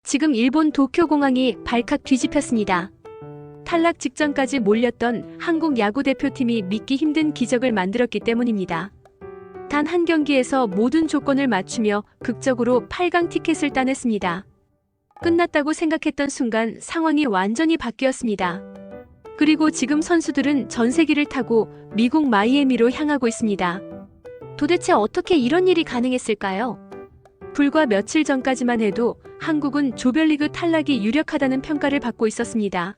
지금 일본 도쿄공항이 발칵 뒤집혔습니다. 탈락 직전까지 몰렸던 한국 야구 대표팀이 믿기 힘든 기적을 만들었기 때문입니다. 단 한 경기에서 모든 조건을 맞추며 극적으로 8강 티켓을 따냈습니다. 끝났다고 생각했던 순간 상황이 완전히 바뀌었습니다. 그리고 지금 선수들은 전세기를 타고 미국 마이애미로 향하고 있습니다. 도대체 어떻게 이런 일이 가능했을까요? 불과 며칠 전까지만 해도 한국은 조별리그 탈락이 유력하다는 평가를 받고 있었습니다.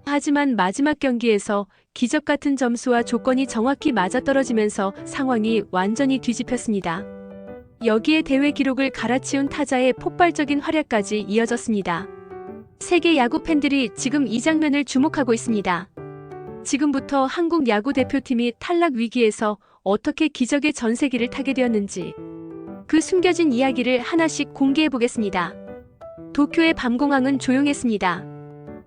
하지만 마지막 경기에서 기적 같은 점수와 조건이 정확히 맞아떨어지면서 상황이 완전히 뒤집혔습니다. 여기에 대회 기록을 갈아치운 타자의 폭발적인 활약까지 이어졌습니다. 세계 야구 팬들이 지금 이 장면을 주목하고 있습니다. 지금부터 한국 야구 대표팀이 탈락 위기에서 어떻게 기적의 전세기를 타게 되었는지 그 숨겨진 이야기를 하나씩 공개해 보겠습니다. 도쿄의 밤공항은 조용했습니다.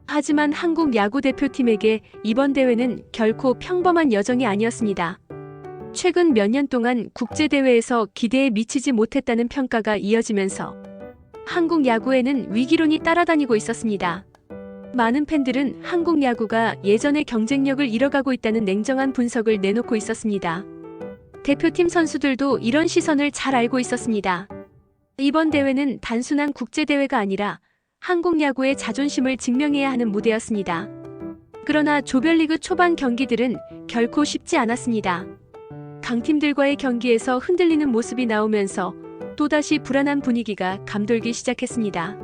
하지만 한국 야구 대표팀에게 이번 대회는 결코 평범한 여정이 아니었습니다. 최근 몇 년 동안 국제대회에서 기대에 미치지 못했다는 평가가 이어지면서 한국 야구에는 위기론이 따라다니고 있었습니다. 많은 팬들은 한국 야구가 예전의 경쟁력을 잃어가고 있다는 냉정한 분석을 내놓고 있었습니다. 대표팀 선수들도 이런 시선을 잘 알고 있었습니다. 이번 대회는 단순한 국제대회가 아니라 한국 야구의 자존심을 증명해야 하는 무대였습니다. 그러나 조별리그 초반 경기들은 결코 쉽지 않았습니다. 강팀들과의 경기에서 흔들리는 모습이 나오면서 또다시 불안한 분위기가 감돌기 시작했습니다.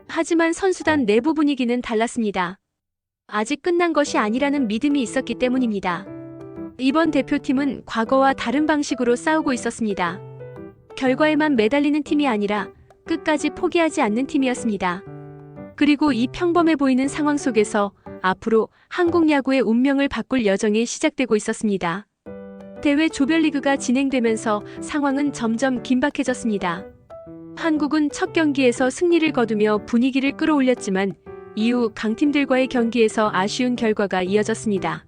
하지만 선수단 내부 분위기는 달랐습니다. 아직 끝난 것이 아니라는 믿음이 있었기 때문입니다. 이번 대표팀은 과거와 다른 방식으로 싸우고 있었습니다. 결과에만 매달리는 팀이 아니라 끝까지 포기하지 않는 팀이었습니다. 그리고 이 평범해 보이는 상황 속에서 앞으로 한국 야구의 운명을 바꿀 여정이 시작되고 있었습니다. 대회 조별리그가 진행되면서 상황은 점점 긴박해졌습니다. 한국은 첫 경기에서 승리를 거두며 분위기를 끌어올렸지만 이후 강팀들과의 경기에서 아쉬운 결과가 이어졌습니다.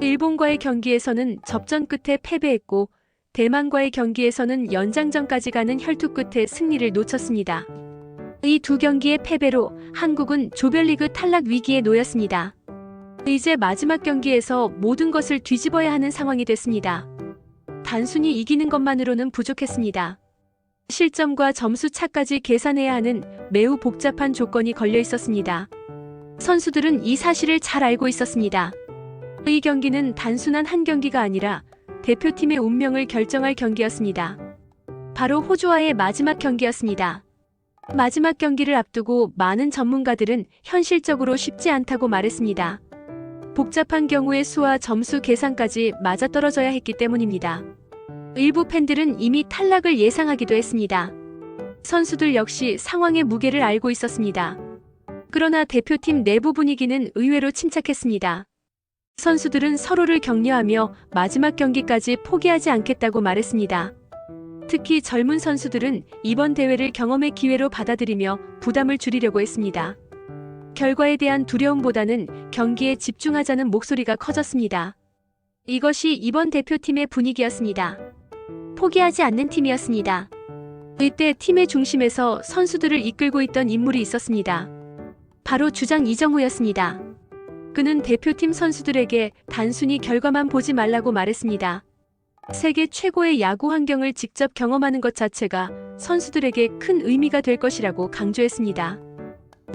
일본과의 경기에서는 접전 끝에 패배했고 대만과의 경기에서는 연장전까지 가는 혈투 끝에 승리를 놓쳤습니다. 이 두 경기의 패배로 한국은 조별리그 탈락 위기에 놓였습니다. 이제 마지막 경기에서 모든 것을 뒤집어야 하는 상황이 됐습니다. 단순히 이기는 것만으로는 부족했습니다. 실점과 점수 차까지 계산해야 하는 매우 복잡한 조건이 걸려 있었습니다. 선수들은 이 사실을 잘 알고 있었습니다. 이 경기는 단순한 한 경기가 아니라 대표팀의 운명을 결정할 경기였습니다. 바로 호주와의 마지막 경기였습니다. 마지막 경기를 앞두고 많은 전문가들은 현실적으로 쉽지 않다고 말했습니다. 복잡한 경우의 수와 점수 계산까지 맞아떨어져야 했기 때문입니다. 일부 팬들은 이미 탈락을 예상하기도 했습니다. 선수들 역시 상황의 무게를 알고 있었습니다. 그러나 대표팀 내부 분위기는 의외로 침착했습니다. 선수들은 서로를 격려하며 마지막 경기까지 포기하지 않겠다고 말했습니다. 특히 젊은 선수들은 이번 대회를 경험의 기회로 받아들이며 부담을 줄이려고 했습니다. 결과에 대한 두려움보다는 경기에 집중하자는 목소리가 커졌습니다. 이것이 이번 대표팀의 분위기였습니다. 포기하지 않는 팀이었습니다. 이때 팀의 중심에서 선수들을 이끌고 있던 인물이 있었습니다. 바로 주장 이정후였습니다. 그는 대표팀 선수들에게 단순히 결과만 보지 말라고 말했습니다. 세계 최고의 야구 환경을 직접 경험하는 것 자체가 선수들에게 큰 의미가 될 것이라고 강조했습니다.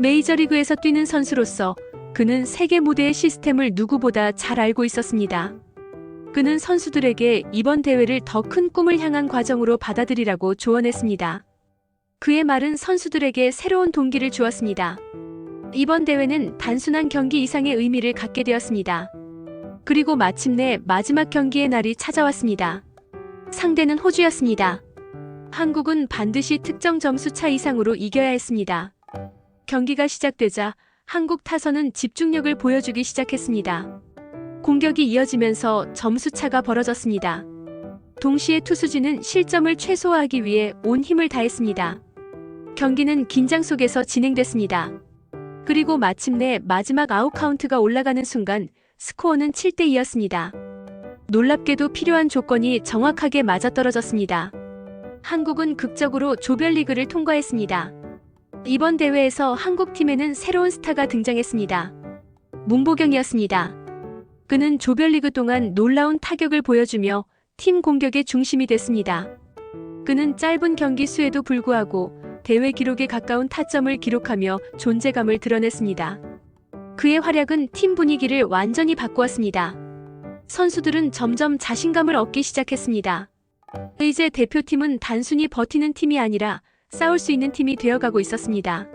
메이저리그에서 뛰는 선수로서 그는 세계 무대의 시스템을 누구보다 잘 알고 있었습니다. 그는 선수들에게 이번 대회를 더 큰 꿈을 향한 과정으로 받아들이라고 조언했습니다. 그의 말은 선수들에게 새로운 동기를 주었습니다. 이번 대회는 단순한 경기 이상의 의미를 갖게 되었습니다. 그리고 마침내 마지막 경기의 날이 찾아왔습니다. 상대는 호주였습니다. 한국은 반드시 특정 점수 차 이상으로 이겨야 했습니다. 경기가 시작되자 한국 타선은 집중력을 보여주기 시작했습니다. 공격이 이어지면서 점수 차가 벌어졌습니다. 동시에 투수진은 실점을 최소화하기 위해 온 힘을 다했습니다. 경기는 긴장 속에서 진행됐습니다. 그리고 마침내 마지막 아웃 카운트가 올라가는 순간 스코어는 7대2였습니다. 놀랍게도 필요한 조건이 정확하게 맞아떨어졌습니다. 한국은 극적으로 조별리그를 통과했습니다. 이번 대회에서 한국팀에는 새로운 스타가 등장했습니다. 문보경이었습니다. 그는 조별리그 동안 놀라운 타격을 보여주며 팀 공격의 중심이 됐습니다. 그는 짧은 경기 수에도 불구하고 대회 기록에 가까운 타점을 기록하며 존재감을 드러냈습니다. 그의 활약은 팀 분위기를 완전히 바꾸었습니다. 선수들은 점점 자신감을 얻기 시작했습니다. 이제 대표팀은 단순히 버티는 팀이 아니라 싸울 수 있는 팀이 되어가고 있었습니다.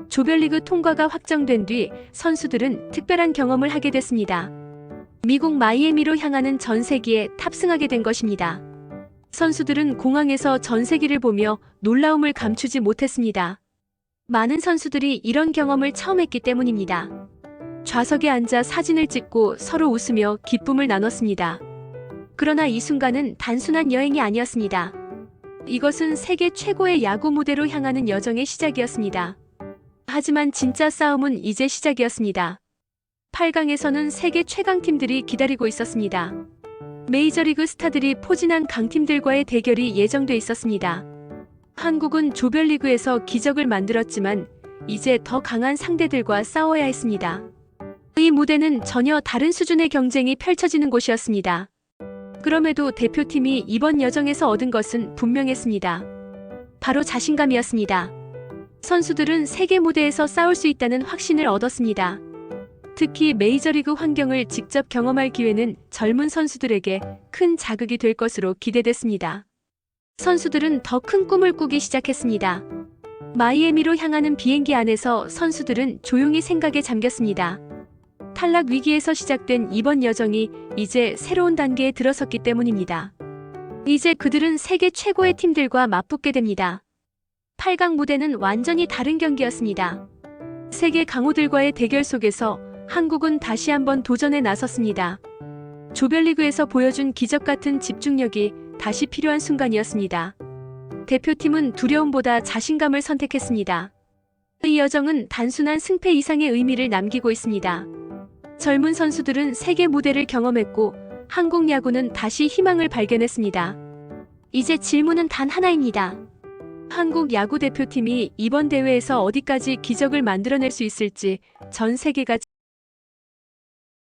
조별리그 통과가 확정된 뒤 선수들은 특별한 경험을 하게 됐습니다. 미국 마이애미로 향하는 전세기에 탑승하게 된 것입니다. 선수들은 공항에서 전세기를 보며 놀라움을 감추지 못했습니다. 많은 선수들이 이런 경험을 처음 했기 때문입니다. 좌석에 앉아 사진을 찍고 서로 웃으며 기쁨을 나눴습니다. 그러나 이 순간은 단순한 여행이 아니었습니다. 이것은 세계 최고의 야구 무대로 향하는 여정의 시작이었습니다. 하지만 진짜 싸움은 이제 시작이었습니다. 8강에서는 세계 최강팀들이 기다리고 있었습니다. 메이저리그 스타들이 포진한 강팀들과의 대결이 예정돼 있었습니다. 한국은 조별리그에서 기적을 만들었지만 이제 더 강한 상대들과 싸워야 했습니다. 이 무대는 전혀 다른 수준의 경쟁이 펼쳐지는 곳이었습니다. 그럼에도 대표팀이 이번 여정에서 얻은 것은 분명했습니다. 바로 자신감이었습니다. 선수들은 세계 무대에서 싸울 수 있다는 확신을 얻었습니다. 특히 메이저리그 환경을 직접 경험할 기회는 젊은 선수들에게 큰 자극이 될 것으로 기대됐습니다. 선수들은 더 큰 꿈을 꾸기 시작했습니다. 마이애미로 향하는 비행기 안에서 선수들은 조용히 생각에 잠겼습니다. 탈락 위기에서 시작된 이번 여정이 이제 새로운 단계에 들어섰기 때문입니다. 이제 그들은 세계 최고의 팀들과 맞붙게 됩니다. 8강 무대는 완전히 다른 경기였습니다. 세계 강호들과의 대결 속에서 한국은 다시 한번 도전에 나섰습니다. 조별리그에서 보여준 기적 같은 집중력이 다시 필요한 순간이었습니다. 대표팀은 두려움보다 자신감을 선택했습니다. 이 여정은 단순한 승패 이상의 의미를 남기고 있습니다. 젊은 선수들은 세계 무대를 경험했고 한국 야구는 다시 희망을 발견했습니다. 이제 질문은 단 하나입니다. 한국 야구 대표팀이 이번 대회에서 어디까지 기적을 만들어낼 수 있을지 전 세계가